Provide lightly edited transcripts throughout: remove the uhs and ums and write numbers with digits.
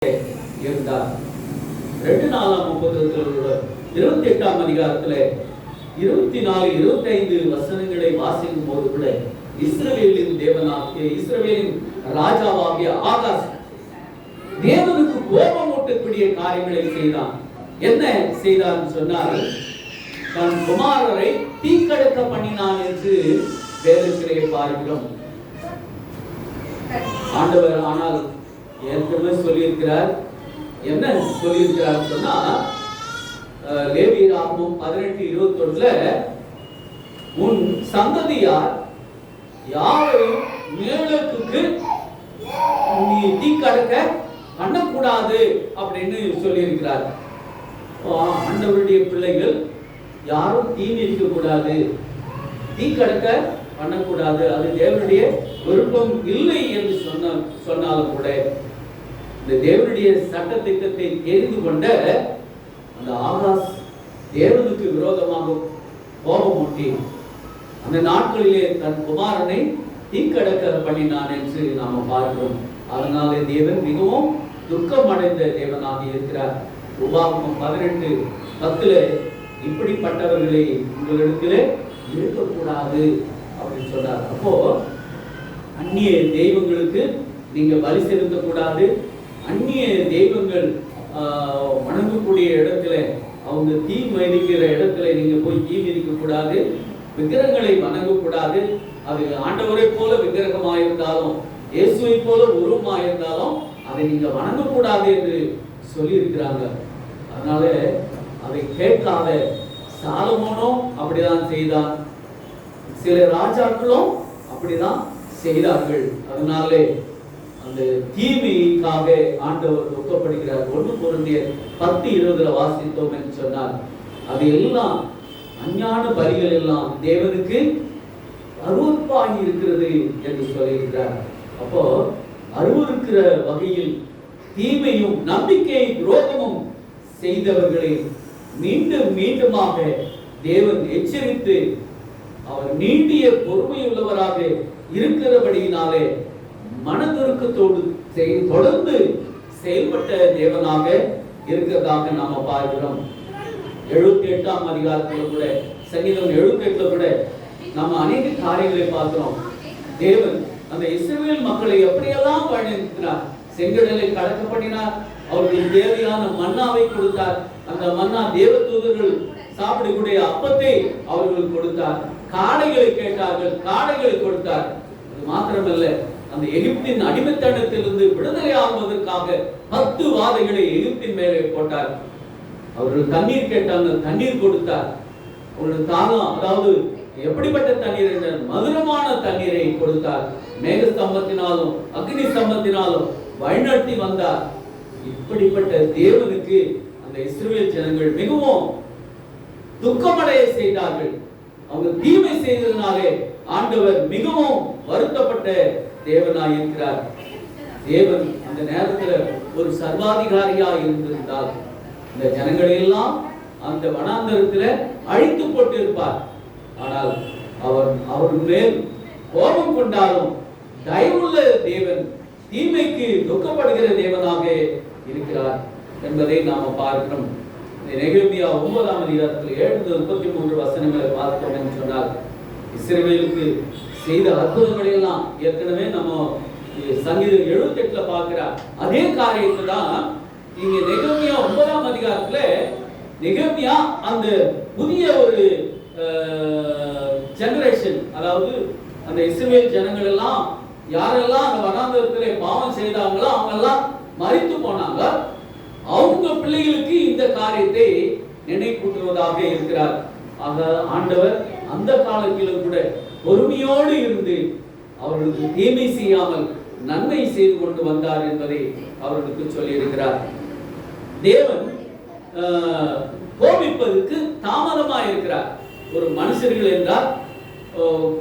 இருந்தார். 2 நாளாம் புத்தகத்தில் 28ஆம் அதிகாரத்தில் 24, 25 வசனங்களை வாசிக்கும் போது கூட இஸ்ரவேலின் தேவனாகிய இஸ்ரவேலின் ராஜாவாகிய ஆகாஸ் தேவனுக்கு கோபமூட்டக்கூடிய காரியங்களை செய்தான். என்ன செய்தான் சொன்னால், தன் குமாரரை தீக்கடக்க பண்ணினான் என்று வேதத்திலே பார்க்கிறோம். ஆண்டவர் ஆனால் ஏற்கனவே சொல்லியிருக்கிறார். என்ன சொல்லியிருக்கிறார் சொன்னா, லேவியராகமம் 18:21 உன் சந்ததியார் யாரையும் மேலத்துக்கு நீ தீக்கடக்க பண்ணக்கூடாது அப்படின்னு சொல்லியிருக்கிறார். ஆண்டவருடைய பிள்ளைகள் யாரும் தீ மிதிக்க கூடாது, தீக்கடக்க பண்ணக்கூடாது, அது தேவனுடைய விருப்பம் இல்லை என்று சொன்னாலும் கூட இந்த தேவனுடைய சட்ட திட்டத்தை தெரிந்து கொண்ட அந்த ஆகாஸ் தேவனுக்கு விரோதமாக கோபமூட்டி அந்த நாட்களிலே தன் குமாரனை தீக்கடக்க பண்ணினான் என்று நாம பார்க்கிறோம். அதனாலே தேவன் மிகவும் துக்கம் அடைந்த தேவனாக இருக்கிறார். உபாகமம் 18:10 இப்படிப்பட்டவர்களை உங்களிடத்திலே இருக்கக்கூடாது அப்படின்னு சொன்னார். அப்போ அந்நிய தெய்வங்களுக்கு நீங்க பலி செலுத்தக்கூடாது, அந்நிய தெய்வங்கள் வணங்கக்கூடிய இடத்துல அவங்க தீ மிதிக்கிற இடத்துல நீங்க போய் தீ மிதிக்க கூடாது, விக்கிரகங்களை வணங்கக்கூடாது. அது ஆண்டவரை போல விக்கிரகமாயிருந்தாலும் இயேசுவை போல உருவமாயிருந்தாலும் அதை நீங்க வணங்கக்கூடாது என்று சொல்லி இருக்கிறாங்க. அதனால அதை கேட்காத சாலமோனும் அப்படிதான் செய்தான், சில ராஜாக்களும் அப்படிதான் செய்தார்கள். அதனாலே அந்த தீமைக்காக ஆண்டவர் துக்கப்படுகிறார். 1 கொரிந்தியர் 10:20 வாசித்தோம் என்று சொன்னார். அது எல்லாம் அஞ்ஞான பலிகள் எல்லாம் தேவனுக்கு அருவருப்பாகி இருக்கிறது என்று சொல்லியிருக்கிறார். அப்போ அருவருக்கிற வகையில் தீமையும் நம்பிக்கை துரோகமும் செய்தவர்களை மீண்டும் மீண்டுமாக தேவன் எச்சரித்து அவர் நீடிய பொறுமையுள்ளவராக இருக்கிறபடியினாலே மனதுருக்கத்தோடு தொடர்ந்து செயல்பட்ட தேவனாக இருக்கிறதாக நாம பார்க்கிறோம். 78ஆம் அதிகாரத்தில் கூட, சங்கீதம் 78 கூட நாம அநேக காரியங்களை பார்க்கிறோம். தேவன் அந்த இஸ்ரவேல் மக்களை எப்படியெல்லாம் வழிநடத்தினார். செங்கடலை கடக்க பண்ணினார், அவர்களுக்கு தேவையான மன்னாவை கொடுத்தார், அந்த மன்னா தேவதூதர்கள் சாப்பிடக்கூடிய அப்பத்தை அவர்களுக்கு கொடுத்தார், காடைகளை கேட்டார்கள், காடைகளை கொடுத்தார். அது மாத்திரமல்ல, அந்த எகிப்தின் அடிமைத்தனத்திலிருந்து விடுதலை ஆகுவதற்காக 10 வாதைகளை எகிப்தின் மேலே போட்டார். அவர்கள் தண்ணீர் கேட்டாங்க, தண்ணீர் கொடுத்தார். அவர்களுக்கு தாகம், அதாவது எப்படிப்பட்ட தண்ணீர் என்ற மதுரமான தண்ணீரை கொடுத்தார். மேக ஸ்தம்பத்தினாலும் அக்னி ஸ்தம்பத்தினாலும் வழிநடத்தி வந்தார். இப்படிப்பட்ட தேவனுக்கு அந்த இஸ்ரவேல் ஜனங்கள் மிகவும் துக்கமடைய செய்தார்கள். அவங்க தீமை செய்ததனாலே ஆண்டவர் மிகவும் வருத்தப்பட்ட தேவனாய் இருக்கிறார். தேவன் அந்த நேரத்தில் ஒரு சர்வாதிகாரியா இருந்திருந்தால் இந்த ஜனங்களை எல்லாம் அந்த வனாந்தரத்தில் அழித்து போட்டு இருப்பார். ஆனால் அவர் மேல் கோபம் கொண்டாலும் தயவுள்ள தேவன், தீமைக்கு துக்கப்படுகிற தேவனாக இருக்கிறார் என்பதை நாம பார்க்கிறோம். நெகேமியா 9ஆம் அதிகாரத்தில் 7-33 வசனங்களை பார்த்தோம் என்று சொன்னால், இஸ்ரவேலுக்கு செய்த அற்புதங்களை எல்லாம் ஏற்கனவே நம்ம சங்கீதம் 78 பார்க்கிறார். அதே காரியத்தை தான் இங்க நெகேமியா 9ஆம் அதிகாரத்துல நெகேமியா அந்த புதிய ஒரு ஜெனரேஷன், அதாவது அந்த இஸ்ரவேல் ஜனங்கள் எல்லாம் யாரெல்லாம் அந்த வனாந்தரத்திலே பாவம் செய்தாங்களோ அவங்க எல்லாம் மரித்து போனாங்க. அவங்க பிள்ளைகளுக்கு இந்த காரியத்தை நினைப்பூட்டுவதாக இருக்கிறார். ஆக ஆண்டவர் அந்த காலத்திலும் கூட பொறுமையோடு இருந்து அவர்களுக்கு தீமை செய்யாமல் நன்மை செய்து கொண்டு வந்தார் என்பதை அவர்களுக்கு சொல்லி இருக்கிறார். தேவன் கோபிப்பதற்கு தாமதமாக இருக்கிறார். ஒரு மனுஷர்கள் என்றால்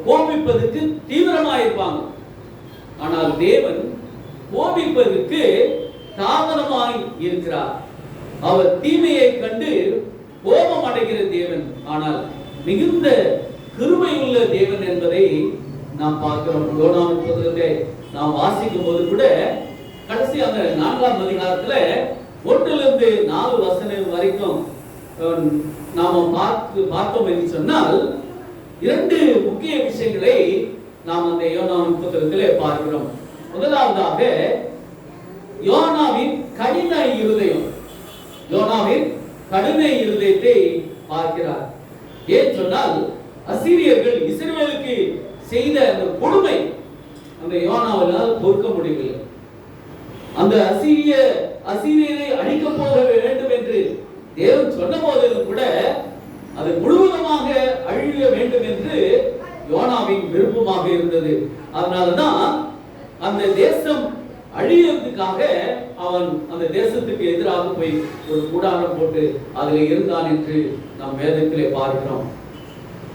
கோபிப்பதற்கு தீவிரமாக இருப்பாங்க. ஆனால் தேவன் கோபிப்பதற்கு தாமதமாய் இருக்கிறார். அவர் தீமையை கண்டு கோபம் அடைகிற தேவன், ஆனால் மிகுந்த கிருபை உள்ள தேவன் என்பதை நாம் பார்க்கிறோம். யோனாவின் புத்தகத்தை நாம் வாசிக்கும் போது கூட கடைசி அந்த 4ஆம் அதிகாரத்துல 1-4 வசனம் வரைக்கும் நாம பார்த்தோம் என்று சொன்னால் 2 முக்கிய விஷயங்களை நாம் அந்த யோனாவின் புத்தகத்திலே பார்க்கிறோம். முதலாவதாக யோனாவின் கடின இருதயத்தை பார்க்கிறார். ஏன் சொன்னால் அசீரியர்கள் இஸ்ரவேலுக்கு செய்த அந்த கொடுமை அந்த யோனாவால் பொறுக்க முடியவில்லை. அந்த அசீரியரை அழிக்க போக வேண்டும் என்று தேவன் சொன்ன போதிலும் கூட அது முழுவதுமாக அழிய வேண்டும் என்று யோனாவின் விருப்பமாக இருந்தது. அதனாலதான் அந்த தேசம் அழியறதுக்காக அவன் அந்த தேசத்துக்கு எதிராக போய் ஒரு கூடாரம் போட்டு அதில் இருந்தான் என்று நாம் வேதத்திலே பார்க்கிறோம்.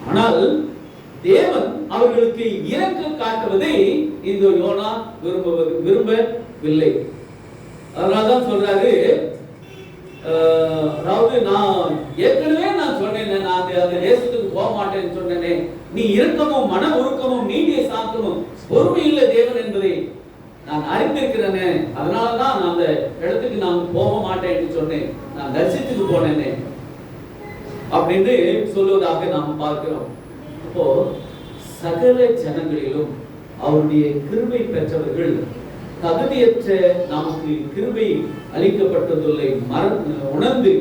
ஆனால் தேவன் அவர்களுக்கு இரக்கம் காட்டுவதை இந்த யோனா விரும்பவில்லை. அதனால்தான் சொல்றாரு, அதாவது நான் ஏற்கனவே சொன்னேன், நான் அந்த தேசத்துக்கு போக மாட்டேன்னு சொன்னேனே, நீ இரக்கமும் மன உருக்கமும் நீடிய சாந்தமும் பொறுமையுள்ள தேவன் என்பதை நான் அறிந்திருக்கிறேனே, அதனாலதான் நான் அந்த இடத்துக்கு நான் போக மாட்டேன் என்று சொன்னேன், நான் தரிசித்துக்கு போனேனே அப்படின்னு சொல்வதாக நாம் பார்க்கிறோம். அப்போ சகல ஜனங்களிலும் அவருடைய கிருபை பெற்றவர்கள் தகுதியற்ற நமக்கு கிருபை அளிக்கப்பட்டதில்லை உணர்ந்து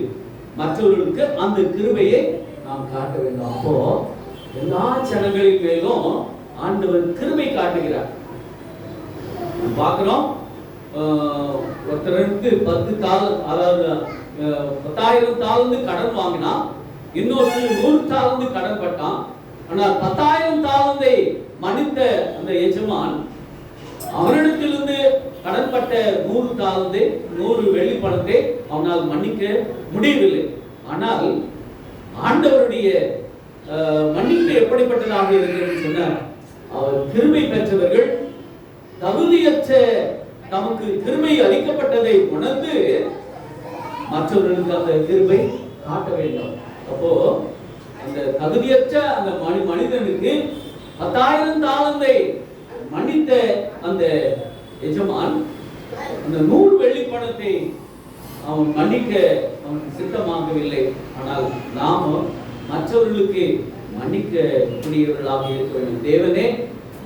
மற்றவர்களுக்கு அந்த கிருபையை நாம் காட்ட வேண்டும். அப்போ எல்லா ஜனங்களின் மேலும் ஆண்டவர் கிருபை காட்டுகிறார். பார்க்கிறோம், ஒருத்தருக்கு 10 தாலந்து, அதாவது 10,000 தாலந்து கடன் வாங்கினா, இன்னொரு 100 தாலந்து கடன் பட்டான். ஆனால் 10,000 தாலந்தை மன்னித்த அந்த எஜமான் அவனிடத்திலிருந்து கடன்பட்ட 100 தாலந்தை 100 வெள்ளி பணத்தை அவனால் மன்னிக்க முடியவில்லை. ஆனால் ஆண்டவருடைய மன்னிப்பு எப்படிப்பட்டதாக இருக்கிறது சொன்னார், அவர் கிருபை பெற்றவர்கள் தகுதியற்ற நமக்கு கிருபை அளிக்கப்பட்டதை உணர்ந்து மற்றவர்களுக்கு அந்த கிருபை காட்ட வேண்டும். அப்போ அந்த தகுதியற்ற அந்த மனிதனுக்கு 10,000 தாலந்தை மன்னித்த அந்த எஜமான் அந்த 100 வெள்ளி பணத்தை அவன் மன்னிக்க அவன் சித்தமாகவில்லை. ஆனால் நாம் மற்றவர்களுக்கு மன்னிக்க கூடியவர்களாக இருக்க வேண்டும். தேவனே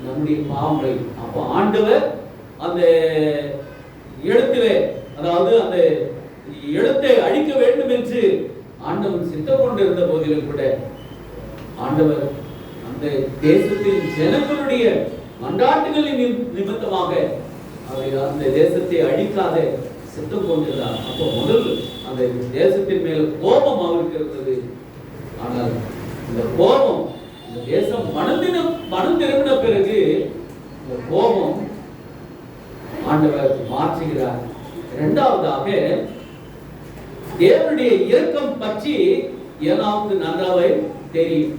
நம்முடைய பாவங்களை, அப்போ ஆண்டவர் அந்த இடத்திலே, அதாவது அந்த இடத்தை அழிக்க வேண்டும் என்று ஆண்டவன் சித்தம் கொண்டிருந்த போதிலும் கூட ஆண்டவர் அந்த தேசத்தின் ஜனங்களுடைய மன்றாட்டுகளின் நிமித்தமாக அந்த தேசத்தை அழிக்காத சித்தம் கொண்டிருந்தார். அப்போ முதல் அந்த தேசத்தின் மேல கோபம் அவருக்கு இருந்தது. ஆனால் இந்த கோபம், இந்த தேசம் மனம் திரும்பின பிறகு இந்த கோபம் ஆண்டவர் மாற்றுகிறார். இரண்டாவதாக தேவனுடைய இரக்கம் பற்றி ஏனாவுக்கு நன்றாக தெரியும்.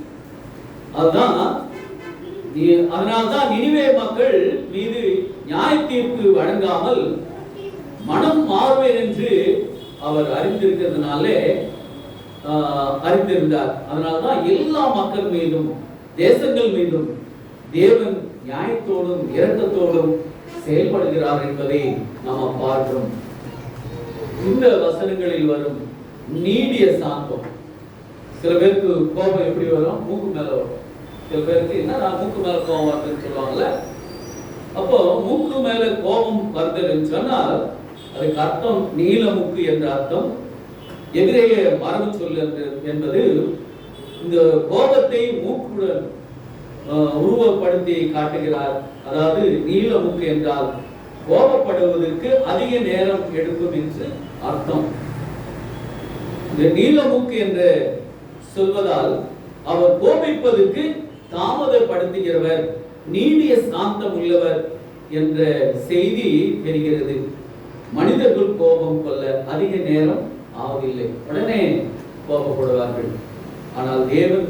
அதனால்தான் நினிவே மக்கள் மீது நியாய தீர்ப்பு வழங்காமல் மனம் மாறுவேன் என்று அவர் அறிந்திருந்தார். அதனால்தான் எல்லா மக்கள் மீதும் தேசங்கள் மீதும் தேவன் நியாயத்தோடும் இரக்கத்தோடும் செயல்படுகிறார் என்பதை நாம் பார்க்கிறோம். இந்த வசனங்களில் வரும் நீடிய சாந்தம், சில பேருக்கு கோபம் எப்படி வரும், மூக்கு மேல வரும். சில பேருக்கு என்ன மூக்கு மேல கோபம் வருதுன்னு சொல்லுவாங்கல்ல. அப்போ மூக்கு மேல கோபம் வருதுன்னு சொன்னால் அதுக்கு அர்த்தம் நீல மூக்கு என்ற அர்த்தம். எதிரேய மரபு சொல் என்பது இந்த கோபத்தை மூக்குடன் உருவப்படுத்தி காட்டுகிறார். அதாவது நீல மூக்கு என்றால் கோபப்படுவதற்கு அதிக நேரம் எடுக்கும் என்று அர்த்தம். இந்த நீல மூக்கு என்று சொல்வதால் அவர் கோபிப்பதற்கு தாமதப்படுத்துகிறவர், நீடிய சாந்தம் உள்ளவர் என்ற செய்தி தெரிகிறது. மனிதர்கள் கோபம் கொள்ள அதிக நேரம் ஆகவில்லை, உடனே கோபப்படுவார்கள். ஆனால் தேவன்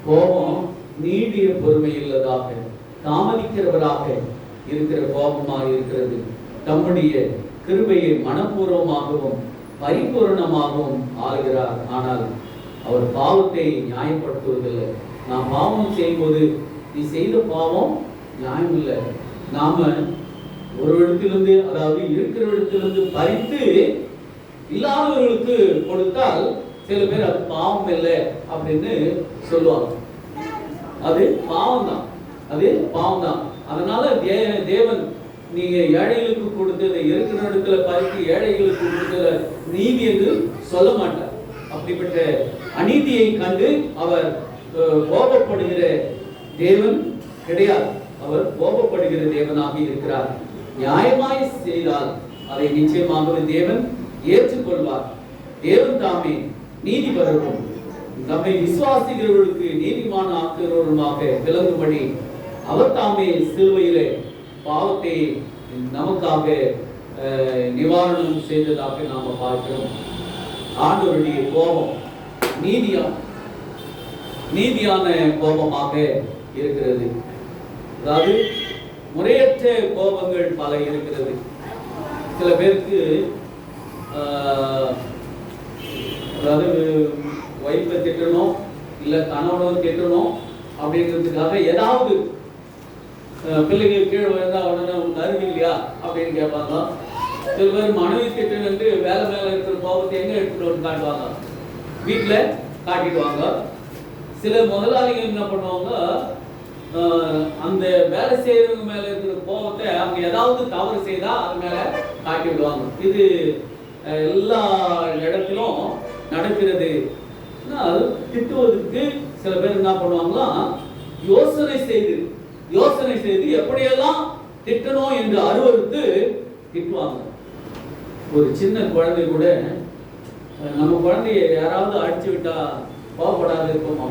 கோபம் நீடிய பொறுமையுள்ளதாக, தாமதிக்கிறவராக இருக்கிற கோபமாக இருக்கிறது. தம்முடைய கிருபையை மனப்பூர்வமாகவும் பரிபூரணமாகவும் ஆளுகிறார். ஆனால் அவர் பாவத்தை நியாயப்படுத்துவதில்லை. நாம் பாவம் செய்யும்போது நீ செய்த பாவம் நியாயம் இல்லை, நாம ஒரு இடத்திலிருந்து, அதாவது இருக்கிற இடத்திலிருந்து பறித்து இல்லாதவர்களுக்கு கொடுத்தால் சில பேர் அது பாவம் இல்லை அப்படின்னு சொல்லுவாங்க. அது பாவம் தான், அது பாவம் தான். அதனால தேவன் நீங்க ஏழைகளுக்கு கொடுத்தது, இருக்கிற இடத்துல பறித்து ஏழைகளுக்கு கொடுத்தத நீதி என்று சொல்ல மாட்டார். அப்படிப்பட்ட அநீதியை கண்டு அவர் கோபப்படுகிற தேவன் கிடையாது. அவர் கோபப்படுகிற தேவனாக இருக்கிறார். நியாயமாய் செய்தால் அதை நிச்சயமாகவே தேவன் ஏற்றுக்கொள்வார். தேவன் தாமே நீதிபரரும் நம்மை விசுவாசிக்கிறவர்களுக்கு நீதிமான ஆக்குகிறவருமாக விளங்கும்படி அவர் தாமே சிலுவையிலே பாவத்தை நமக்காக நிவாரணம் செய்ததாக நாம பார்க்கிறோம். ஆண்டவருடைய கோபம் நீதியான கோபமாக இருக்கிறது. அதாவது முறையற்ற கோபங்கள் பல இருக்கிறது. சில பேருக்கு அதாவது வைஃபை திட்டணும், இல்லை கணவனை திட்டணும் அப்படிங்கிறதுக்காக ஏதாவது பிள்ளைகள் கீழே விழுந்தா உடனே உனக்கு அறிவு இல்லையா அப்படின்னு கேட்பாங்க. சில பேர் மனைவி திட்டணுன்ட்டு வேலை மேலே இருக்கிற கோபத்தை எங்கே எடுத்துட்டு வந்து காட்டுவாங்க, வீட்டில் காட்டிடுவாங்க. சில முதலாளிகள் என்ன பண்ணுவாங்க, அந்த வேலை செய்யறவங்க மேல இருக்கிற கோபத்தை அவங்க ஏதாவது தவறு செய்தா அது மேல காட்டி விடுவாங்க. இது எல்லா இடத்திலும் நடக்கிறது. திட்டுவதற்கு சில பேர் என்ன பண்ணுவாங்களா, யோசனை செய்து எப்படியெல்லாம் திட்டணும் என்று அருவருத்து திட்டுவாங்க. ஒரு சின்ன குழந்தை கூட நம்ம குழந்தைய யாராவது அடிச்சு விட்டா கோபப்படாது இருக்குமா?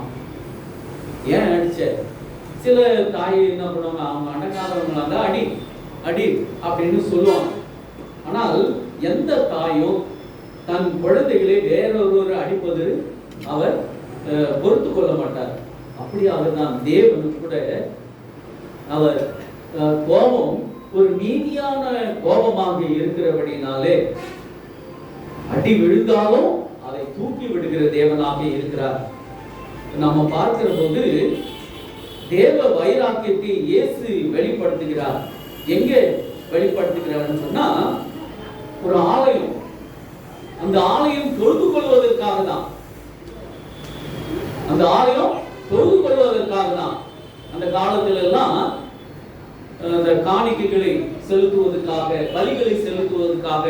ஏன் அடிச்ச? சில தாய் என்ன பண்ணுவாங்க, அவங்க அடங்காதவங்களாக அடி அடி அப்படின்னு சொல்லுவாங்க. ஆனால் எந்த தாயும் தன் குழந்தைகளை வேறொருவர் அடிப்பது அவர் பொறுத்து கொள்ள மாட்டார். அப்படி அவர் தான் தேவன் கூட அவர் கோபம் ஒரு நீதியான கோபமாக இருக்கிறபடினாலே அடி விழுந்தாலும் அதை தூக்கி விடுகிற தேவனாக இருக்கிறார். நம்ம பார்க்கிற போது தேவ வைராக்கியத்தை இயேசு வெளிப்படுத்துகிறார். எங்க வெளிப்படுத்துகிறார்னு சொன்னா, ஒரு ஆலயம், அந்த ஆலயம் தொழுது கொள்வதற்காக தான், அந்த ஆலயம் தொழுது கொள்வதற்காக தான். அந்த காலத்துல எல்லாம் அந்த காணிக்கைகளை செலுத்துவதற்காக, பலிகளை செலுத்துவதற்காக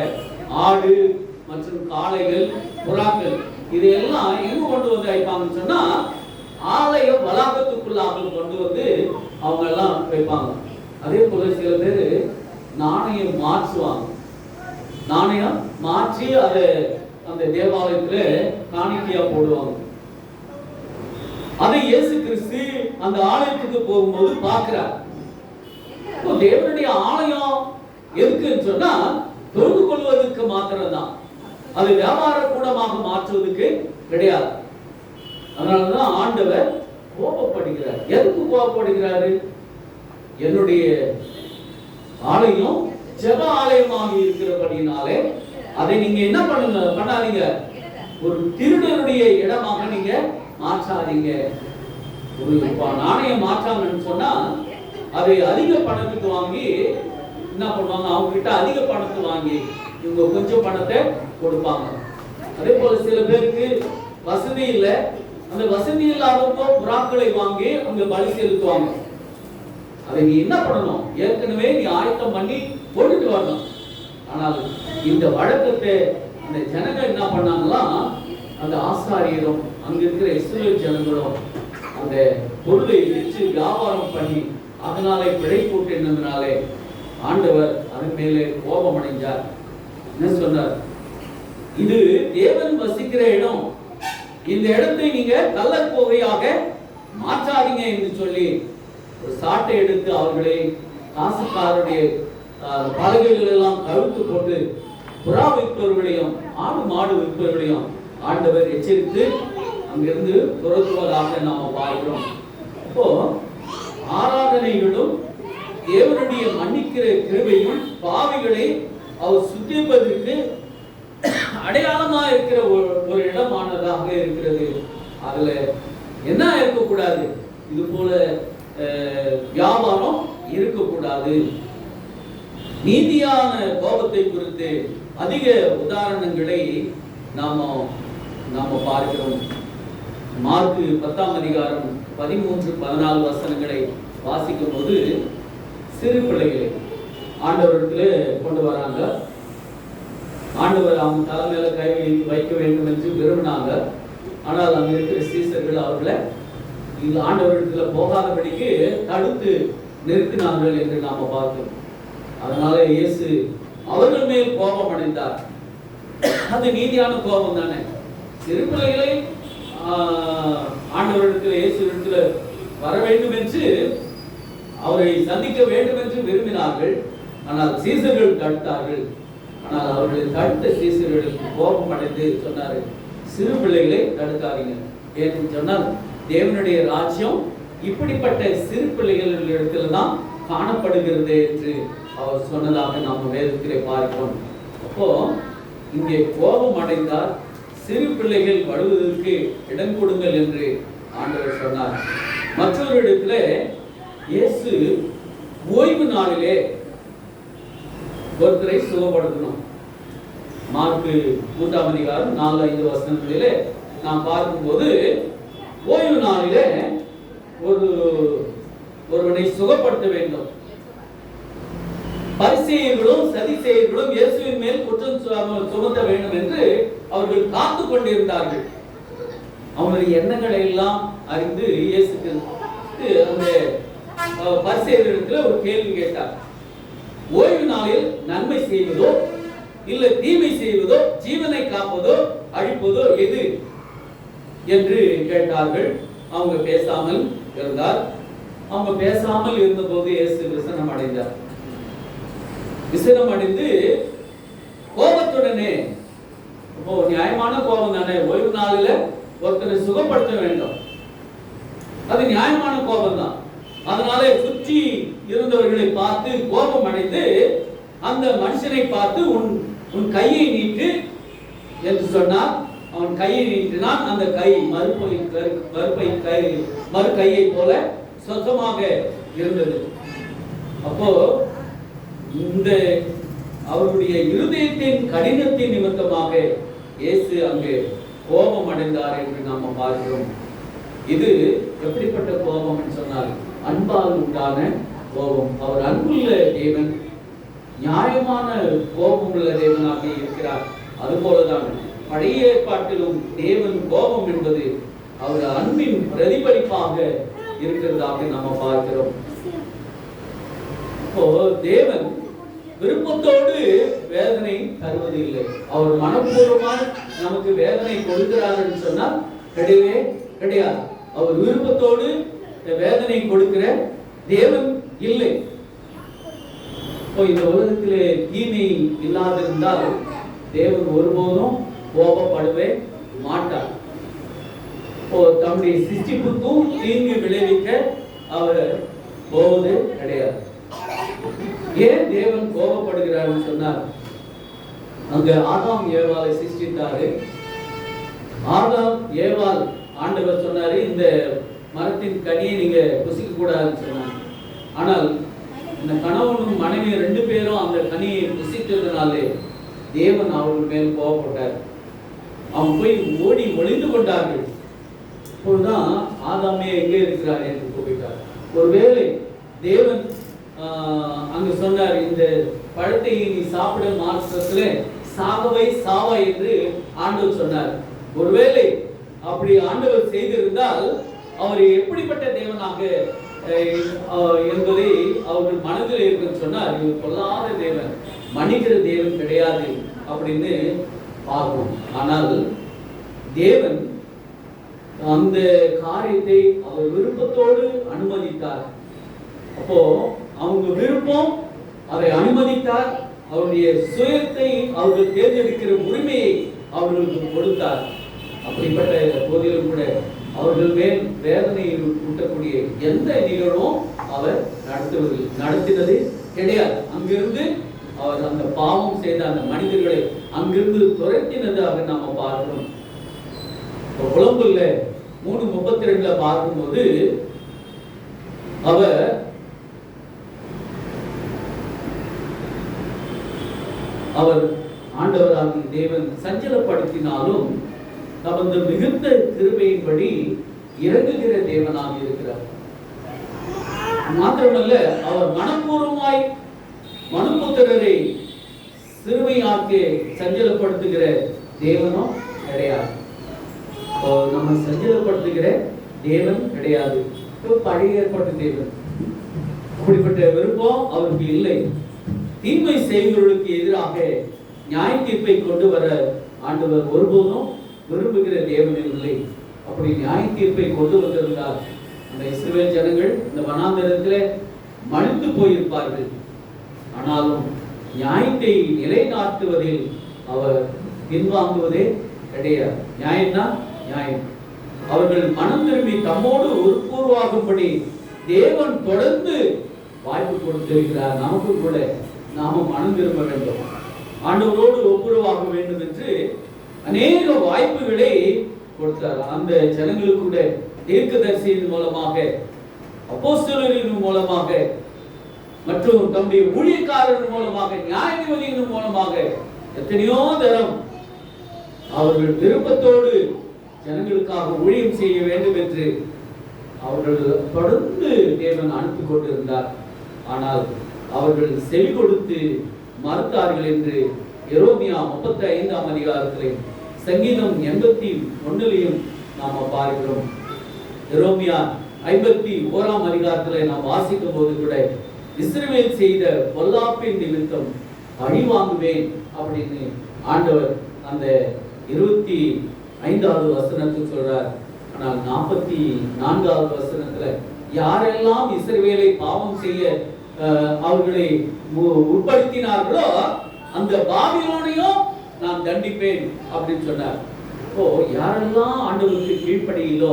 ஆடு மற்றும் காளைகள், புறாக்கள் இதையெல்லாம் எங்க கொண்டு வந்து வைப்பாங்கன்னு சொன்னா, ஆலய வளாகத்துக்குள்ளாக கொண்டு வந்து அவங்க எல்லாம் வைப்பாங்க. அதே போல சில பேர் நாணயம் மாற்றுவாங்க. நாணயம் மாற்றி அதை அந்த தேவாலயத்துல காணிக்கையா போடுவாங்க. அதை இயேசு கிறிஸ்து அந்த ஆலயத்துக்கு போகும்போது பார்க்கிறார். தேவனுடைய ஆலயம் எதுக்குன்னு சொன்னா தொழுது கொள்வதற்கு மாத்திரம் தான், அது வியாபார கூடமாக மாற்றுவதற்கு கிடையாது. அதனாலதான் ஆண்டவர் கோபப்படுகிறார். எதுக்கு கோபப்படுகிறாரு? என்னுடைய ஆலயம் ஜெப ஆலயமாக இருக்கிறபடினாலே அதை நீங்க என்ன பண்ணாதீங்க, ஒரு திருடனுடைய இடமாக நீங்க மாற்றாதீங்க. ஒரு நாணயம் மாற்றாங்கன்னு சொன்னா அதை அதிக பணத்துக்கு வாங்கி என்ன பண்ணுவாங்க, அவங்க கிட்ட அதிக பணத்தை வாங்கி இவங்க கொஞ்சம் பணத்தை கொடுப்பாங்க. அதே போல சில பேருக்கு வசதி இல்லை, அந்த வசதி இல்லாதப்போ புறாக்களை வாங்கி அங்க பலி செலுத்துவாங்க. அதை நீ என்ன பண்ணணும், ஏற்கனவே நீ ஆயத்தம் பண்ணி கொண்டுட்டு வரணும். ஆனால் இந்த வழக்கத்தை அந்த ஜனங்கள் என்ன பண்ணாங்களா, அந்த ஆசாரியரும் அங்க இருக்கிற இஸ்ரவேல் ஜனங்களும் அந்த பொருளை வச்சு வியாபாரம் பண்ணி அதனாலே பிழை போட்டிருந்ததுனாலே ஆண்டவர் அதன் மேலே கோபம் அடைஞ்சார். என்ன சொன்னார், இது தேவன் வசிக்கிற இடம், இந்த இடத்தை நீங்க கள்ளர் போகையாக மாற்றாதீங்க என்று சொல்லி ஒரு சாட்டை எடுத்து அவர்களை காசுக்காரருடைய பலகைகள் எல்லாம் கவிழ்த்து போட்டு புறா விற்பவர்களையும் ஆடு மாடு விற்பவர்களையும் ஆண்டவர் எச்சரித்து அங்கிருந்து துரத்துவதாக நாம பார்க்கிறோம். அப்போ ஆராதனைகளும் தேவனுடைய மன்னிக்கிற கிருபையும் பாவிகளை அவர் சுத்திப்பதற்கு அடையாளமா இருக்கிற ஒரு இடமானதாக இருக்கிறது. அதுல என்ன இருக்கக்கூடாது, இது போல வியாபாரம் இருக்கக்கூடாது. நீதியான கோபத்தை குறித்து அதிக உதாரணங்களை நாம பார்க்கிறோம். மார்க்கு 10ஆம் அதிகாரம் 13-14 வசனங்களை வாசிக்கும் போது சிறு பிள்ளைகளை ஆண்டவரிடத்துல கொண்டு வராங்க. ஆண்டவர் அவங்க தலைமையில கை வைக்க வேண்டும் என்று விரும்பினாங்க. ஆனால் அங்க இருக்கிற சீசர்கள் அவர்களை ஆண்டவரிடத்துல போகாதபடிக்கு தடுத்து நிறுத்தினார்கள் என்று நாம பார்த்தோம். அதனால இயேசு அவர்கள் மேல் கோபம் அடைந்தார். அது நீதியான கோபம் தானே. சிறு பிள்ளைகளை ஆண்டவரிடத்துல இயேசுவிடத்துல வர வேண்டும் என்று அவரை சந்திக்க வேண்டும் என்று விரும்பினார்கள். ஆனால் சீசர்கள் தடுத்தார்கள். ஆனால் அவர்கள் தடுத்த சீசர்களுக்கு கோபம் அடைந்து சொன்னார்கள், சிறு பிள்ளைகளை தடுக்காதீங்க. ஏன்னு சொன்னால் தேவனுடைய ராஜ்யம் இப்படிப்பட்ட சிறு பிள்ளைகள் இடத்துல தான் காணப்படுகிறது என்று அவர் சொன்னதாக நாம் வேதத்திலே பார்க்கிறோம். அப்போ இங்கே கோபம் அடைந்தார், சிறு பிள்ளைகள் வருவதற்கு இடம் கொடுங்கள் என்று ஆண்டவர் சொன்னார். மற்றொரு இடத்துல இயேசு ஓய்வு நாளிலே ஒருத்தரை சுகப்படுத்தணும். மார்க்கு 3ஆம் அதிகாரம் 4-5 வசனங்களிலே நாம் பார்க்கும்போது ஓய்வு நாளிலே ஒருவனை சுகப்படுத்த வேண்டும். பரிசேயர்களும் சதுசேயர்களும் இயேசுவின் மேல் குற்றம் சுமத்த வேண்டும் என்று அவர்கள் காத்து கொண்டிருந்தார்கள். அவங்களுடைய எண்ணங்களை எல்லாம் அறிந்து இயேசுக்கு அந்த பரிசேயர்களிடத்தில் ஒரு கேள்வி கேட்டார். ஓய்வு நாளில் நன்மை செய்வதோ இல்ல தீமை செய்வதோ, ஜீவனை காப்பதோ அழிப்பதோ எது என்று கேட்டார்கள். அவங்க பேசாமல் இருந்தார். அவங்க பேசாமல் இருந்தபோது இயேசு விசனம் அடைந்தார். விசனம் அடைந்து கோபத்துடனே, நியாயமான கோபம் தானே, ஓய்வு நாளில் ஒருத்தரை சுகப்படுத்த வேண்டும், அது நியாயமான கோபம் தான். அதனால சுற்றி இருந்தவர்களை பார்த்து கோபம் அடைந்து அந்த மனுஷனை பார்த்து உன் கையை நீட்டு என்று சொன்னார். அவன் கையை நீட்டினான். அந்த கை மறு கையை போல சொந்தமாக இருந்தது. அப்போ இந்த அவருடைய இருதயத்தின் கடினத்தின் நிமித்தமாக இயேசு அங்கு கோபம் அடைந்தார் என்று நாம பார்க்கிறோம். இது எப்படிப்பட்ட கோபம் என்று சொன்னால் அன்பால் உண்டான கோபம். அவர் அன்புள்ள தேவன், நியாயமான கோபம் உள்ள தேவனாக இருக்கிறார். அதுபோலதான் பழைய ஏற்பாட்டிலும் தேவன் கோபம் என்பது அவர் அன்பின் பிரதிபலிப்பாக இருக்கிறதாக நாம பார்க்கிறோம். இப்போ தேவன் விருப்பத்தோடு வேதனை தருவது இல்லை. அவர் மனப்பூர்வமாக நமக்கு வேதனை கொடுக்கிறார் என்று சொன்னால் கிடையவே கிடையாது. அவர் விருப்பத்தோடு வேதனை கொடுக்கிற தேவன் இல்லை. இந்த உலகத்திலே தீமை இல்லாதிருந்தால் தேவன் ஒருபோதும் கோபப்படவே மாட்டார். தம்முடைய சிருஷ்டிப்புக்கும் தீங்கு விளைவிக்க அவர் போவது கிடையாது. ஏன் தேவன் கோபப்படுகிறார் சொன்னார்? அங்க ஆதாம் ஏவாளை சிருஷ்டித்தாரு. ஆதாம் ஏவாள் ஆண்டவர் சொன்னாரு, இந்த மரத்தின் கனியை நீங்க புசிக்க கூடாதுன்னு சொன்னாங்க. ஆனால் இந்த கணவனும் மனைவி 2 பேரும் அந்த கனியை புசித்ததுனாலே தேவன் அவர்கள் மேல் கோபப்பட்டார். அவங்க போய் ஓடி ஒளிந்து கொண்டார்கள். இப்போதுதான் ஆதாமே எங்கே இருக்கிறார் என்று கூப்பிட்டார். ஒருவேளை தேவன் அங்கு சொன்னார், இந்த பழத்தை நீ சாப்பிட மாற்றத்துல சாகவை சாவா என்று ஆண்டவர் சொன்னார். ஒருவேளை அப்படி ஆண்டவர் செய்திருந்தால் அவர் எப்படிப்பட்ட தேவனாக என்பதை அவர்கள் மனதில் இருக்குன்னு சொன்னார். இவர் கொல்லாத தேவன், மன்னிக்கிற தேவன் கிடையாது அப்படின்னு பார்ப்போம். ஆனால் தேவன் அந்த காரியத்தை அவர் விருப்பத்தோடு அனுமதித்தார். அப்போ அவங்க விருப்பம், அதை அனுமதித்தார். அவருடைய சுயத்தை அவர்கள் தேர்ந்தெடுக்கிற உரிமையை அவர்களுக்கு கொடுத்தார். அப்படிப்பட்ட போதிலும் கூட அவர்கள் மேல் வேதனையை ஊட்டக்கூடிய எந்த நிகழ்வும் அவர் நடத்தினது கிடையாது. அங்கிருந்து அவர் அந்த பாவம் செய்த அந்த மனிதர்களை அங்கிருந்து துரத்தினதாக நாம பார்க்கிறோம். புலம்புல 3:32 பார்க்கும்போது அவர் அவர் ஆண்டவராகிய தேவன் சஞ்சலப்படுத்தினாலும் தமது மிகுந்த கிருபையின்படி இறங்குகிற தேவனாக இருக்கிறார். மாத்திரமல்ல, அவர் மனப்பூர்வமாய் மனுபுத்திரரை சிறுமையாக்கி சஞ்சலப்படுத்துகிற தேவனும் கிடையாது. நம்ம சஞ்சலப்படுத்துகிற தேவன் கிடையாது. பழைய ஏற்பாட்டு தேவன். அப்படிப்பட்ட விருப்பம் அவருக்கு இல்லை. தீமை செய்கிறவர்களுக்கு எதிராக நியாய தீர்ப்பை கொண்டு வர ஆண்டவர் ஒருபோதும் விரும்புகிற தேவன் இல்லை. அப்படி நியாய தீர்ப்பை கொண்டு வந்திருந்தார், அந்த இஸ்ரவேல் ஜனங்கள் இந்த வனாந்தரத்தில் மடிந்து போயிருப்பார்கள். ஆனாலும் நியாயத்தை நிலைநாட்டுவதில் அவர் பின்வாங்குவதே கிடையாது. நியாயம்னா நியாயம். அவர்கள் மனம் திரும்பி தம்மோடு உருவாகும்படி தேவன் தொடர்ந்து வாய்ப்பு கொடுத்திருக்கிறார். நமக்கு கூட நாம மனம் திரும்ப வேண்டும், ஆண்டவரோடு ஒப்புரவாக வேண்டும் என்று அநேக வாய்ப்புகளை கொடுத்தார். அந்த ஜனங்களுக்கு கூட தீர்க்கதரிசியின் மூலமாக, அப்போஸ்தலரின் மூலமாக, மற்றும் தம்முடைய ஊழியக்காரர்கள் மூலமாக, நியாயாதிபதியின் மூலமாக எத்தனையோ தரம் அவர்கள் விருப்பத்தோடு ஜனங்களுக்காக ஊழியம் செய்ய வேண்டும் என்று அவர்கள் தொடர்ந்து தேவன் அனுப்பி கொண்டிருந்தார். ஆனால் அவர்கள் செவி கொடுத்து மறுத்தார்கள் என்று எரோமியா 35ஆம் அதிகாரத்திலே சங்கீதம் 81 நாம பார்க்கிறோம். எரோமியா 51ஆம் அதிகாரத்திலே நாம் வாசிக்கும் போது கூட இஸ்ரவேல் செய்த பொல்லாப்பின் நிமித்தம் பழி வாங்குவேன் அப்படின்னு ஆண்டவர் அந்த 25வது வசனத்தில் சொல்றார். ஆனால் 44வது வசனத்துல யாரெல்லாம் இஸ்ரவேலை பாவம் செய்ய அவர்களை உட்படுத்தினார்களோ அந்த பாபிலோனையும் நான் தண்டிப்பேன் அப்படின்னு சொன்னார். இப்போ யாரெல்லாம் ஆண்டவருக்கு கீழ்ப்படியிலோ,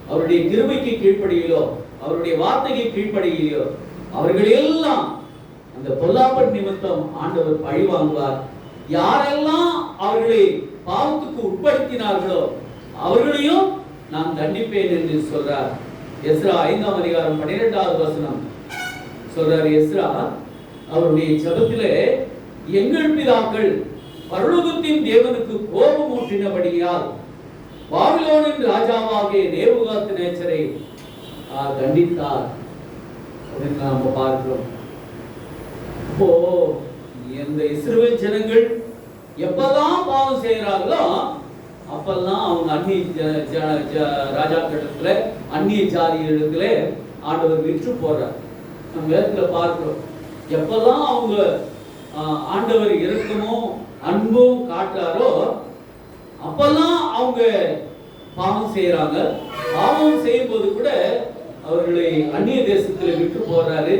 அவருடைய கிருபைக்கு கீழ்ப்படியிலோ, அவருடைய வார்த்தைக்கு கீழ்ப்படியிலோ, அவர்களெல்லாம் அந்த பொல்லாப்பன் நிமித்தம் ஆண்டவர் பழி வாங்குவார். யாரெல்லாம் அவர்களை பாவத்துக்கு உட்படுத்தினார்களோ அவர்களையும் நான் தண்டிப்பேன் என்று சொல்றார். எஸ்ரா 5ஆம் அதிகாரம் 12வது வசனம் சொல்றார். எஸ்ரா அவருடைய ஜெபத்திலே எங்கள் பிதாக்கள் பரலோகத்தின் தேவனுக்கு கோபம் ஊற்றினபடியால் பாபிலோனின் ராஜாவாகிய நேபுகாத்நேச்சரை தண்டித்தார் அப்படின்னு நாம பார்க்கிறோம். இப்போ இந்த இஸ்ரவேல் ஜனங்கள் எப்பதான் பாவம் செய்யறாங்களோ அப்பெல்லாம் அவங்க அந்நிய ராஜாக்களிடத்துல, அந்நிய ஜாதிகளிடத்துல ஆண்டவர் விற்று போறார். நம்ம வேதத்துல பார்க்கிறோம். எப்பெல்லாம் அவங்க ஆண்டவர் இரக்கமும் அன்பும் காட்டுறாரோ அப்பெல்லாம் அவங்க பாவம் செய்யறாங்க. பாவம் செய்யும் போது கூட அவர்களை அந்நிய தேசத்துல விட்டு போறாரு.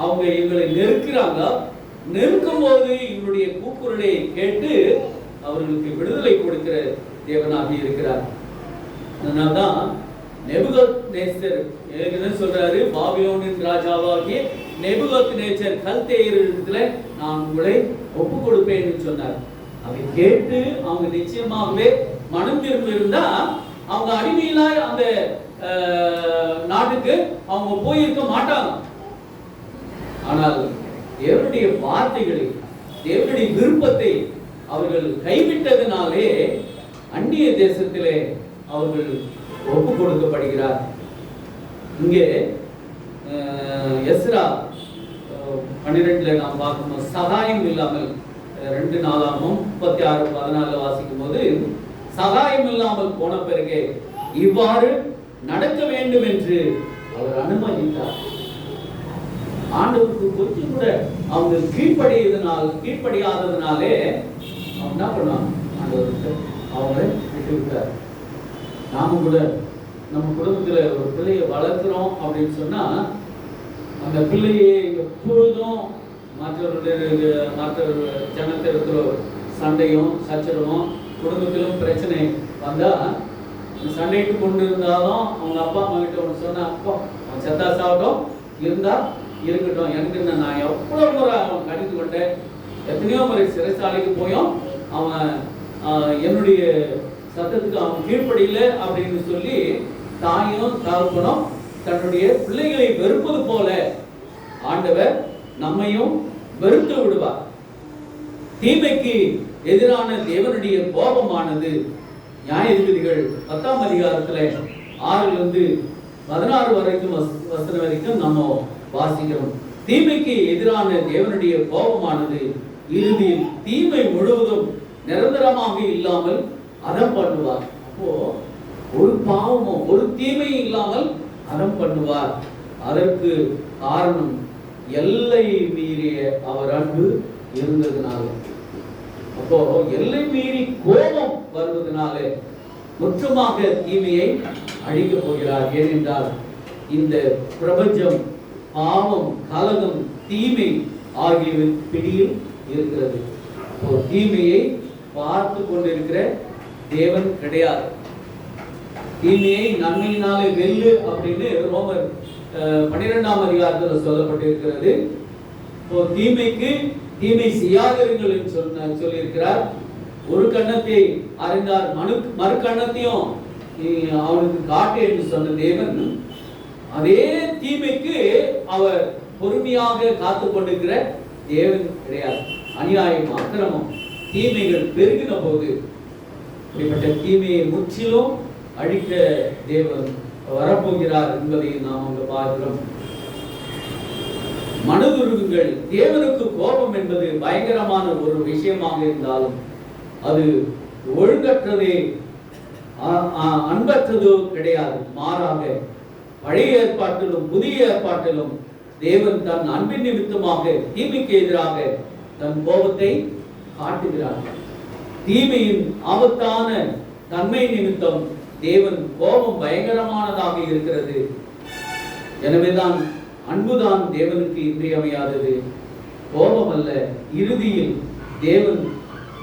அவங்க இவங்களை நெருக்கிறாங்க. நெருக்கும் போது இவருடைய கூக்குரலை கேட்டு அவர்களுக்கு விடுதலை கொடுக்கிற தேவனாக இருக்கிறார். அதனால்தான் நேபுகாத்நேச்சர் என்ன சொல்றாரு, பாபிலோனின் ராஜாவாகிய நேபுகாத்நேச்சர் கல்தேயரிடத்துல நான் உங்களை ஒப்பு கொடுப்பேன்னு சொன்னார். அதை கேட்டு அவங்க நிச்சயமாகவே மனம் திரும்பி இருந்தா அவங்க அடிமையில அந்த நாட்டுக்கு அவங்க போயிருக்க மாட்டாங்க. ஆனால் தேவனுடைய வார்த்தைகளை, தேவனுடைய விருப்பத்தை அவர்கள் கைவிட்டதினாலே அந்நிய தேசத்திலே அவர்கள் ஒப்பு கொடுக்கப்படுகிறார். இங்கே எஸ்ரா 12 நாம் பார்க்கணும். சகாயம் இல்லாமல் 2 நாளாகவும் 36-14 வாசிக்கும் போது சகாயம் இல்லாமல் போன பிறகு இவ்வாறு நடக்க வேண்டும் என்று அவர் அனுமதித்தார். ஆண்டவருக்கு கொஞ்சம் கூட அவங்க கீழ்ப்படியாததுனாலே அவங்க என்ன பண்ணுவாங்க, ஆண்டவருக்கு அவங்கள விட்டு விட்டார். நாம கூட நம்ம குடும்பத்துல ஒரு பிள்ளையை வளர்க்கிறோம் அப்படின்னு சொன்னா அந்த பிள்ளையை எப்பொழுதும் மற்ற ஜனத்திற்கு சண்டையும் சச்சரவும் குடும்பத்திலும் பிரச்சனை வந்தா சண்டைக்கு கொண்டு இருந்தாலும் அவங்க அப்பா அம்மா கிட்ட ஒன்று சொன்னா, அப்பா அவன் செத்தா சாப்பிட்டோம் இருந்தா இருக்கட்டும், எனக்கு நான் எவ்வளவு முறை அவன் கடிந்து கொண்டேன், எத்தனையோ முறை சிறைச்சாலைக்கு போயும் அவன் என்னுடைய சத்தத்துக்கு அவன் கீழ்ப்படியில அப்படின்னு சொல்லி தாயும் தகப்பனும் தன்னுடைய பிள்ளைகளை வெறுப்பது போல ஆண்டவர் நம்மையும் வெறுத்து விடுவார். தீமைக்கு எதிரான தேவனுடைய கோபமானது நியாயாதிபதிகள் 10ஆம் அதிகாரத்துல 6 16 வரைக்கும் வசனம் வரைக்கும் நம்ம வாசிக்கிறோம். தீமைக்கு எதிரான தேவனுடைய கோபமானது இறுதியில் தீமை முழுவதும் நிரந்தரமாக இல்லாமல் அதம் பண்ணுவார். அப்போ ஒரு பாவமும் ஒரு தீமையும் இல்லாமல் அதம் பண்ணுவார். அதற்கு காரணம் எல்லை மீறிய அவர் அன்பு இருந்ததுனால. அப்போ எல்லை மீறி கோபம் வருவதனால முற்றுமாக தீமையை அழிக்க போகிறார். ஏனென்றால் இந்த பிரபஞ்சம் பாவம், கலகம், தீமை ஆகியவை பிடியில் இருக்கிறது. தீமையை பார்த்து கொண்டிருக்கிற தேவன் கிடையாது. தீமையை நன்மையினாலே வெல்லு அப்படின்னு ரோமர் 12ஆம் அதிகாரத்தில் சொல்லப்பட்டிருக்கிறது. தீமைக்கு தீமை செய்யாதிருங்கள் என்று சொல்லியிருக்கிறார். ஒரு கண்ணத்தை அறிந்தார், மறு கண்ணத்தையும் அவனுக்கு காட்டு என்று சொன்ன தேவன் அதே தீமைக்கு அவர் பொறுமையாக காத்து கொண்டிருக்கிற தேவன் கிடையாது. அநியாயம், அக்கிரமம், தீமைகள் பெருகின போது இப்படிப்பட்ட தீமையை முற்றிலும் அழிக்க தேவன் வரப்போகிறார் என்பதை நாம் அங்கு பார்க்கிறோம். மனதுருகுங்கள், தேவனுக்கு கோபம் என்பது பயங்கரமான ஒரு விஷயமாக இருந்தாலும் அது ஒழுங்கற்றதே அன்பற்றதோ கிடையாது. மாறாக பழைய ஏற்பாட்டிலும் புதிய ஏற்பாட்டிலும் தேவன் தன் அன்பின் நிமித்தமாக தீமைக்கு எதிராக தன் கோபத்தை காட்டுகிறார். தீமையின் ஆபத்தான தன்மை நிமித்தம் தேவன் கோபம் பயங்கரமானதாக இருக்கிறது. எனவேதான் அன்புதான் தேவனுக்கு இன்றியமையாதது, கோபம் அல்ல. இறுதியில் தேவன்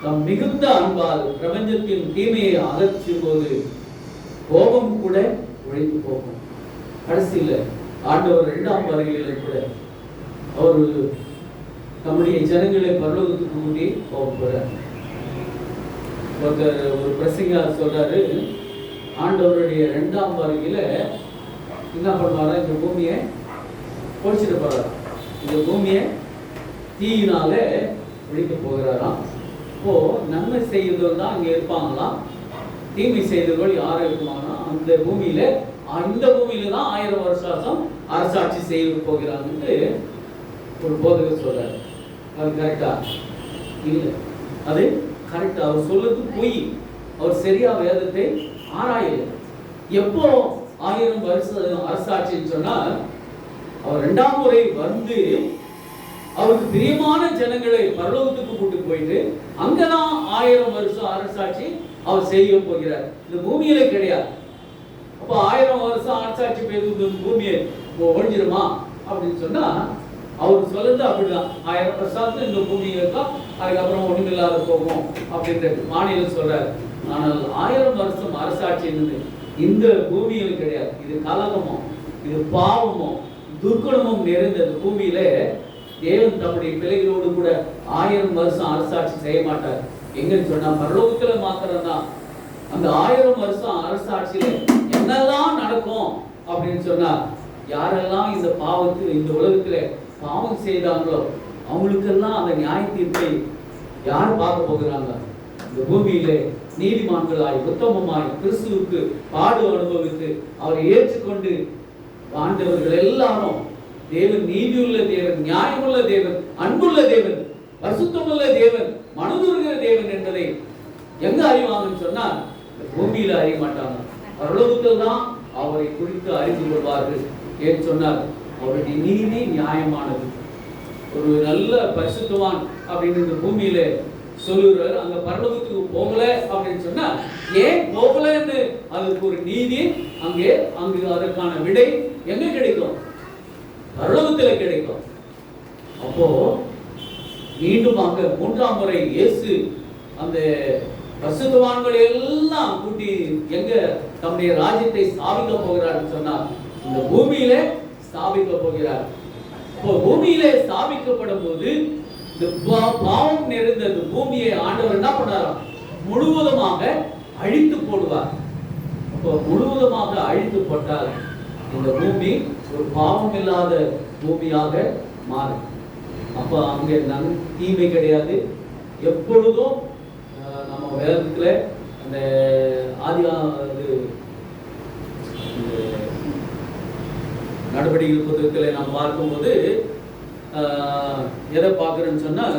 தம் மிகுந்த அன்பால் பிரபஞ்சத்தின் தீமையை அகற்றும் போது கோபம் கூட ஒழித்து போகும். கடைசியில் ஆண்டவர் 2ஆம் வருகையில் கூட அவர் நம்முடைய ஜனங்களை பரலோகத்துக்கு கூட்டி போகிறார். ஒரு பிரசங்கர் சொல்றாரு, ஆண்டவருடைய 2ஆம் வருகையில என்ன பண்ணுவாரா, இந்த பூமியை பொழிச்சிட்டு போறாரு. இந்த பூமியை தீயினால ஒழிக்க போகிறாராம். இப்போ நன்மை செய்தவர்கள் தான் அங்கே இருப்பாங்களாம், தீமை செய்தவர்கள் யாரும் இருக்குமாங்கன்னா அந்த பூமியில, இந்த பூமியில தான் 1000 வருஷம் அரசாட்சி செய்ய போகிறாங்கன்னு ஒரு போதகர் சொல்றாரு. அது கரெக்டா? இல்லை, அது கரெக்டா. அவர் சொல்றது பொய். அவர் சரியா வேதத்தை ஆராயல. எப்போ 1000 வருஷம் அரசாட்சின்னு சொன்னா, அவர் 2ஆம் முறை வந்து அவருக்கு பிரியமான ஜனங்களை பரலோகத்துக்கு கூட்டு போயிட்டு அங்கதான் 1000 வருஷம் அரசாட்சி அவர் செய்ய போகிறார். இந்த பூமியில கிடையாது. அப்ப 1000 வருஷம் அரசாட்சி பெய்து பூமியை ஒழிஞ்சிருமா அப்படின்னு சொன்னா, அவர் சொல்றது அப்படிதான். 1000 வருஷத்துல இந்த பூமி இருக்கா, அதுக்கப்புறம் ஒண்ணுமில்லாத போகும் அப்படின்ற மாநிலம் சொல்றாரு. ஆனால் 1000 வருஷம் அரசாட்சி என்னது இந்த பூமியில் கிடையாது. இது கலகமோ, இது பாவமோ, துர்க்குணமும் நிறைந்த பூமியில தேவன் தம்முடைய பிள்ளைகளோடு கூட 1000 வருஷம் அரசாட்சி செய்ய மாட்டார். எங்கன்னு சொன்னா பரலோகத்துல மாத்திரம்தான். அந்த 1000 வருஷம் அரசாட்சியில என்னெல்லாம் நடக்கும் அப்படின்னு சொன்னா, யாரெல்லாம் இந்த பாவத்தில் இந்த உலகத்துல பாவம் செய்தாங்களோ அவங்களுக்கெல்லாம் அந்த நியாய தீர்ப்பை யார் பார்க்க போகிறாங்க? இந்த பூமியிலே நீதிமான்களாய் உத்தமமாய் கிறிஸ்துவுக்கு பாடு அனுபவித்து அவரை ஏற்றுக்கொண்டு ஆண்டவர்கள் எல்லாரும் தேவன் நீதியுள்ள தேவன், நியாயமுள்ள தேவன், அன்புள்ள தேவன், பரிசுத்தமுள்ள தேவன், மனதுருகிற தேவன் என்பதை எங்க அறிவாங்கன்னு சொன்னா, பூமியில அறிய மாட்டாங்க. பரலோகத்தில் தான் அவரை குறித்து அறிந்து கொள்வார்கள். ஏன்னு சொன்னால் அவருடைய நீதி நியாயமானது. ஒரு நல்ல பரிசுத்தவான் அப்படின்னு இந்த பூமியில சொல்லுறாரு. அங்க பரலோகத்துக்கு போகல அப்படின்னு சொன்னா, ஏன் போகலன்னு அதுக்கு ஒரு நீதி அங்கு அதற்கான விடை எங்க கிடைக்கும்? பரலோகத்துல கிடைக்கும். அப்போ மீண்டுமாக 3ஆம் முறை இயேசு அந்த பரிசுத்தவான்களை எல்லாம் கூட்டி எங்க தம்முடைய ராஜ்யத்தை ஸ்தாபிக்க போகிறார் சொன்னா, இந்த பூமியில ஸ்தாபிக்க போகிறார். இப்போ பூமியிலே ஸ்தாபிக்கப்படும் போது இந்த பாவம் நிறைந்த இந்த பூமியை ஆண்டவர் என்ன பண்ணாராம்? முழுவதுமாக அழித்து போடுவார். அப்போ முழுவதுமாக அழித்து போட்டால் இந்த பூமி ஒரு பாவம் இல்லாத பூமியாக மாறும். அப்ப அங்கே தீமை கிடையாது, எப்பொழுதும் நம்ம வேதத்துல அந்த நடவடிக்கை புத்தகத்தில் நாம் பார்க்கும்போது எதை பார்க்குறேன்னு சொன்னால்,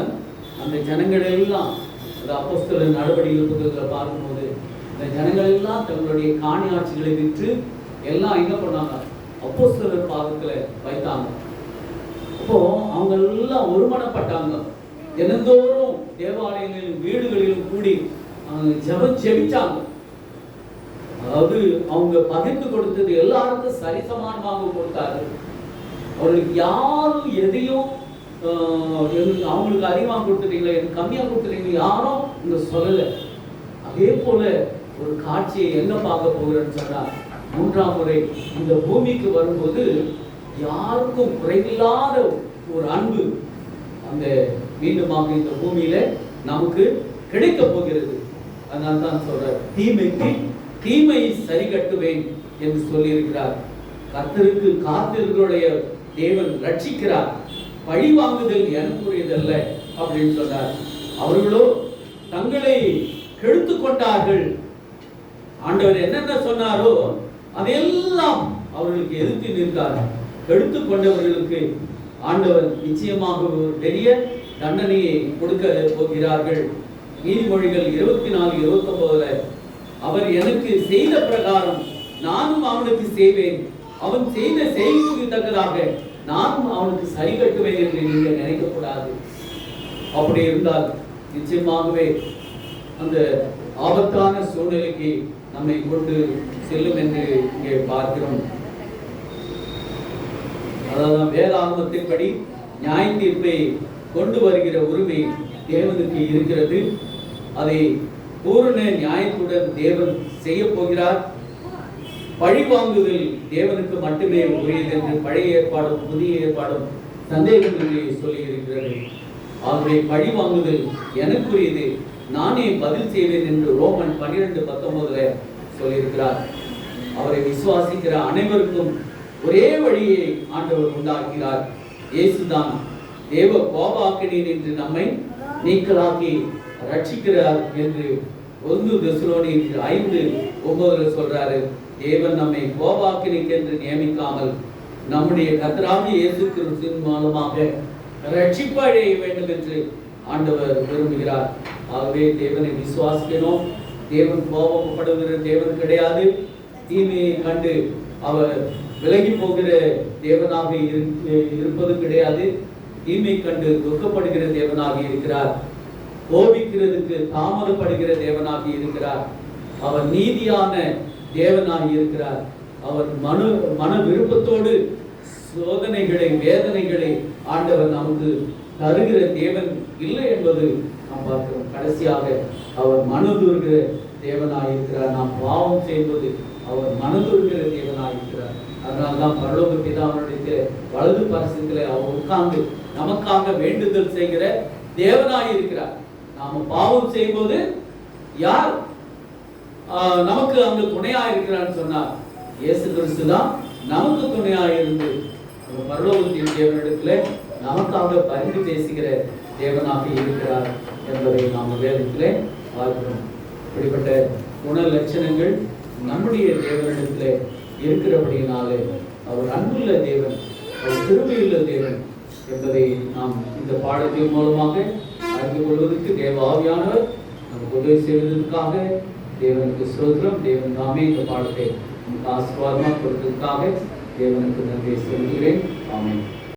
அந்த ஜனங்கள் எல்லாம் அந்த அப்போஸ்தலர் நடவடிக்கை புத்தகத்தில் பார்க்கும்போது இந்த ஜனங்கள் எல்லாம் தங்களுடைய காணி ஆட்சிகளை விற்று எல்லாம் என்ன பண்ணாங்க, அப்போஸ்தலர் பாதத்தில் வைத்தாங்க. அப்போ அவங்க எல்லாம் ஒருமனப்பட்டாங்க. தினந்தோறும் தேவாலயங்களிலும் வீடுகளிலும் கூடி ஜெபிச்சாங்க. அதாவது அவங்க பகிர்ந்து கொடுத்தது எல்லாருக்கும் சரிசமானமாக கொடுத்தார்கள். அவர்களுக்கு யாரும் எதையும் அவங்களுக்கு அதிகமாக கொடுத்துட்டீங்களா, எனக்கு கம்மியாக கொடுத்துட்டீங்களா யாரும் இங்க சொல்லலை. அதே போல ஒரு காட்சியை என்ன பார்க்க போகிறேன்னு சொன்னா, 3ஆம் முறை இந்த பூமிக்கு வரும்போது யாருக்கும் குறைவில்லாத ஒரு அன்பு அந்த மீண்டுமாக இந்த பூமியில நமக்கு கிடைக்க போகிறது. அதனால தான் சொல்றார், தீமைக்கு தீமையை சரி கட்டுவேன் என்று சொல்லி இருக்கிறார். கர்த்தருக்கு காத்திருக்கிறவருடைய தேவன் ரட்சிக்கிறார், பழி வாங்குதல் எனக்குரியதல்ல அப்படின்னு சொன்னார். அவர்களோ தங்களை கெடுத்து கொண்டார்கள். ஆண்டவர் என்னென்ன சொன்னாரோ அதையெல்லாம் அவர்களுக்கு எதிர்த்து நிற்கிறார். கெடுத்து கொண்டவர்களுக்கு ஆண்டவர் நிச்சயமாக ஒரு பெரிய தண்டனையை கொடுக்க போகிறார்கள். நீதிமொழிகள் 24:29 அவர் எனக்கு செய்த பிரகாரம் நானும் அவனுக்கு செய்வேன், அவன் செய்த செய்திக்கு தக்கதாக நானும் அவனுக்கு சரி கட்டுவேன் என்று நீங்கள் நினைக்கக்கூடாது. அப்படி இருந்தால் நிச்சயமாகவே அந்த ஆபத்தான சூழ்நிலைக்கு நம்மை கொண்டு செல்லும் என்று இங்கே பார்க்கிறோம். அதாவது வேதாகமத்தின்படி நியாய தீர்ப்பை கொண்டு வருகிற உரிமை தேவனுக்கு இருக்கிறது. அதை பூரண நியாயத்துடன் தேவன் செய்ய போகிறார். பழி வாங்குதல் தேவனுக்கு மட்டுமே உரியது என்று பழைய ஏற்பாடும் புதிய ஏற்பாடும் சந்தேகமின்றி சொல்லி இருக்கிறது. ஆகவே பழி வாங்குதல் எனக்குரியது, நானே பதில் செய்வேன் என்று ரோமன் 12:19 சொல்லியிருக்கிறார். அவரை விசுவாசிக்கிற அனைவருக்கும் ஒரே வழியை ஆண்டவர் உண்டாக்கிறார். இயேசுதான் தேவ கோபாக்கினீர் என்று நம்மை நீக்கலாக்கி ரட்சிக்கிறார் என்று 1 தெசலோனிக்கர் 5:9 சொல்றாரு. தேவன் நம்மை கோபாக்கினிக்கு என்று நியமிக்காமல் நம்முடைய கர்த்தராகிய இயேசு கிறிஸ்துவின் மூலமாக ரட்சிப்படைய வேண்டும் என்று ஆண்டவர் விரும்புகிறார். ஆகவே தேவனை விசுவாசிக்கணும். தேவன் கோபப்படுகிற தேவன் கிடையாது. தீமையை கண்டு அவர் விலகி போகிற தேவனாக இருப்பது கிடையாது. தீமை கண்டு துக்கப்படுகிற தேவனாக இருக்கிறார். கோபிக்கிறதுக்கு தாமதப்படுகிற தேவனாக இருக்கிறார். அவர் நீதியான தேவனாக இருக்கிறார். அவர் மன விருப்பத்தோடு சோதனைகளை வேதனைகளை ஆண்டவர் நமக்கு தருகிற தேவன் இல்லை என்பது நாம் பார்க்கிறோம். கடைசியாக அவர் மனதுருகிற தேவனாக இருக்கிறார். நாம் பாவம் செய்வது அவர் மனதுருகிற தேவனாக இருக்கிறார். அதனால்தான் பரலோக பிதாவினுடைய வலது பரிசத்தில் அவர் உட்கார்ந்து நமக்காக வேண்டுதல் செய்கிற தேவனாக இருக்கிறார். நாம பாவம் செய்யும்போது யார் நமக்கு அங்கு துணையாக இருக்கிறான்னு சொன்னார், இயேசு கிறிஸ்து தான் நமக்கு துணையாக இருந்து பரலோகத்தின் தேவனிடத்துல நமக்காக பரிந்து பேசுகிற தேவனாக இருக்கிறார் என்பதை நாம் வேதத்திலே பார்க்கிறோம். இப்படிப்பட்ட குண லட்சணங்கள் நம்முடைய தேவனிடத்துல இருக்கிறபடியினாலே அவர் அன்புள்ள தேவன், அவர் கிருபையுள்ள தேவன் என்பதை நாம் இந்த பாடத்தின் மூலமாக அறிந்து கொள்வதற்கு தேவ ஆவியானவர் நமக்கு உதவி செய்வதற்காக தேவனுக்கு ஸ்தோத்திரம். தேவன் நாமே இந்த பாடத்தை நமக்கு ஆசீர்வாதமாக கொடுத்ததற்காக தேவனுக்கு நன்றி செலுத்துகிறேன். ஆமென்.